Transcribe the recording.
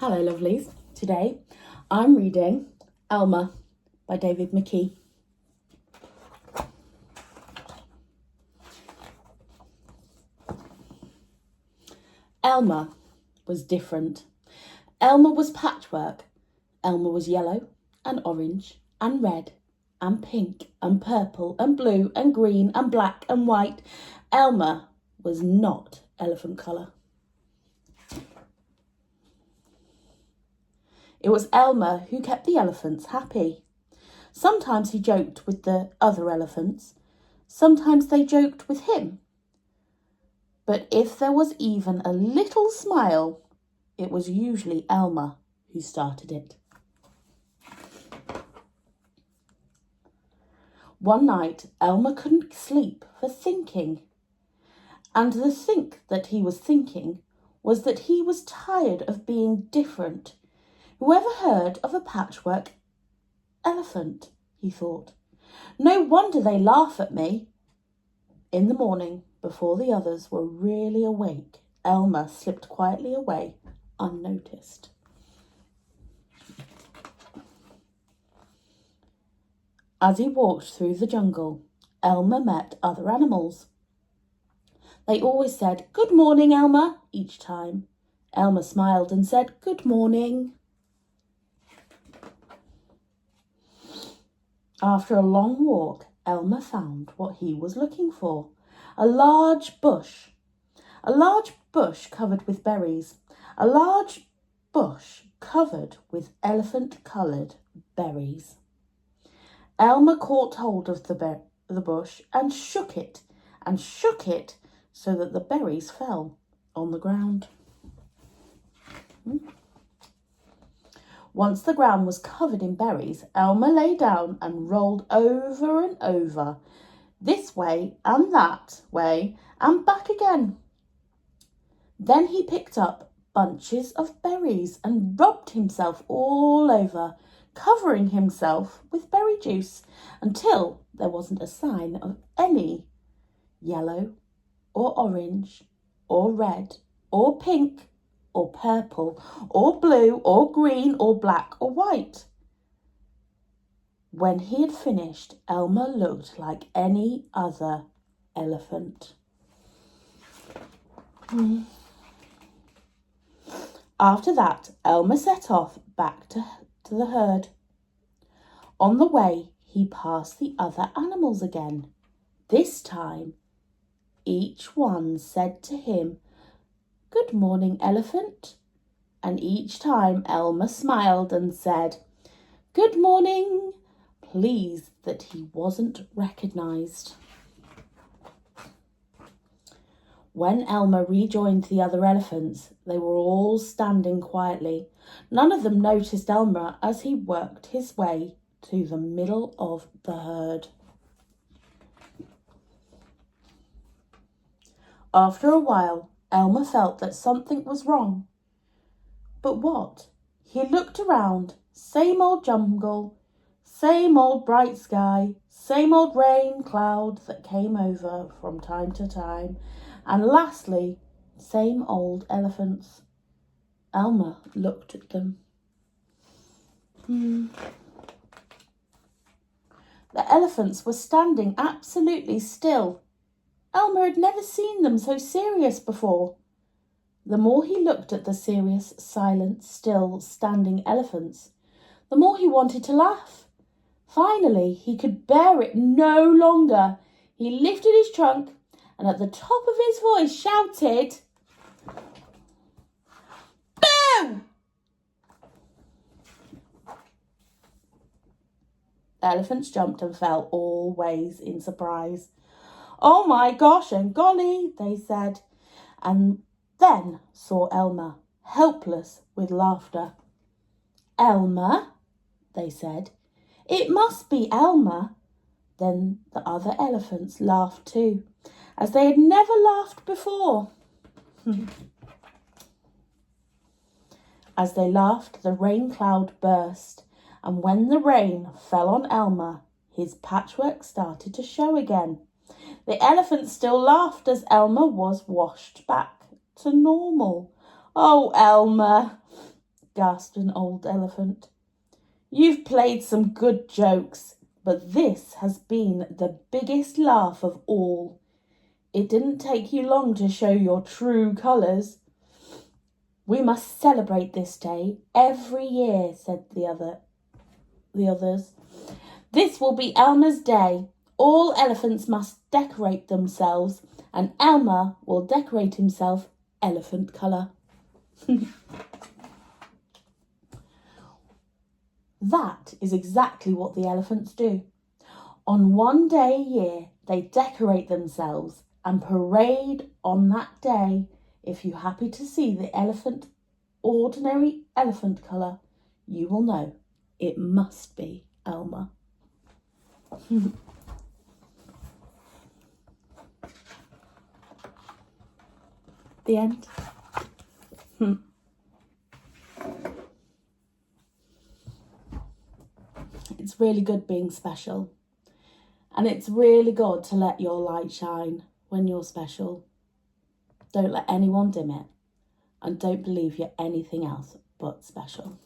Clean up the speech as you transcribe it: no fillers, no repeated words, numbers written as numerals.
Hello lovelies, today I'm reading Elmer by David McKee. Elmer was different. Elmer was patchwork. Elmer was yellow and orange and red and pink and purple and blue and green and black and white. Elmer was not elephant colour. It was Elmer who kept the elephants happy. Sometimes he joked with the other elephants. Sometimes they joked with him. But if there was even a little smile, it was usually Elmer who started it. One night, Elmer couldn't sleep for thinking. And the think that he was thinking was that he was tired of being different. Whoever heard of a patchwork elephant, he thought. No wonder they laugh at me. In the morning, before the others were really awake, Elmer slipped quietly away, unnoticed. As he walked through the jungle, Elmer met other animals. They always said, "Good morning, Elmer," each time. Elmer smiled and said, "Good morning." After a long walk, Elmer found what he was looking for, a large bush. A large bush covered with berries. A large bush covered with elephant-coloured berries. Elmer caught hold of the bush and shook it so that the berries fell on the ground. Once the ground was covered in berries, Elmer lay down and rolled over and over, this way and that way and back again. Then he picked up bunches of berries and rubbed himself all over, covering himself with berry juice until there wasn't a sign of any yellow or orange or red or pink or purple, or blue, or green, or black, or white. When he had finished, Elmer looked like any other elephant. After that, Elmer set off back to the herd. On the way, he passed the other animals again. This time, each one said to him, "Good morning, elephant." And each time Elmer smiled and said, "Good morning," pleased that he wasn't recognised. When Elmer rejoined the other elephants, they were all standing quietly. None of them noticed Elmer as he worked his way to the middle of the herd. After a while, Elmer felt that something was wrong. But what? He looked around. Same old jungle, same old bright sky, same old rain cloud that came over from time to time, and lastly, same old elephants. Elmer looked at them. The elephants were standing absolutely still. Elmer had never seen them so serious before. The more he looked at the serious, silent, still, standing elephants, the more he wanted to laugh. Finally, he could bear it no longer. He lifted his trunk and at the top of his voice shouted, "Boo!" The elephants jumped and fell all ways in surprise. "Oh my gosh and golly," they said, and then saw Elmer, helpless with laughter. "Elmer," they said. "It must be Elmer." Then the other elephants laughed too, as they had never laughed before. As they laughed, the rain cloud burst, and when the rain fell on Elmer, his patchwork started to show again. The elephants still laughed as Elmer was washed back to normal. "Oh, Elmer," gasped an old elephant. You've played some good jokes, but this has been the biggest laugh of all. It didn't take you long to show your true colours. We must celebrate this day every year, said the others. This will be Elmer's day. All elephants must decorate themselves, and Elmer will decorate himself elephant colour. That is exactly what the elephants do. On one day a year, they decorate themselves and parade on that day. If you happen to see the elephant, ordinary elephant colour, you will know it must be Elmer. The end. It's really good being special. And it's really good to let your light shine when you're special. Don't let anyone dim it. And don't believe you're anything else but special.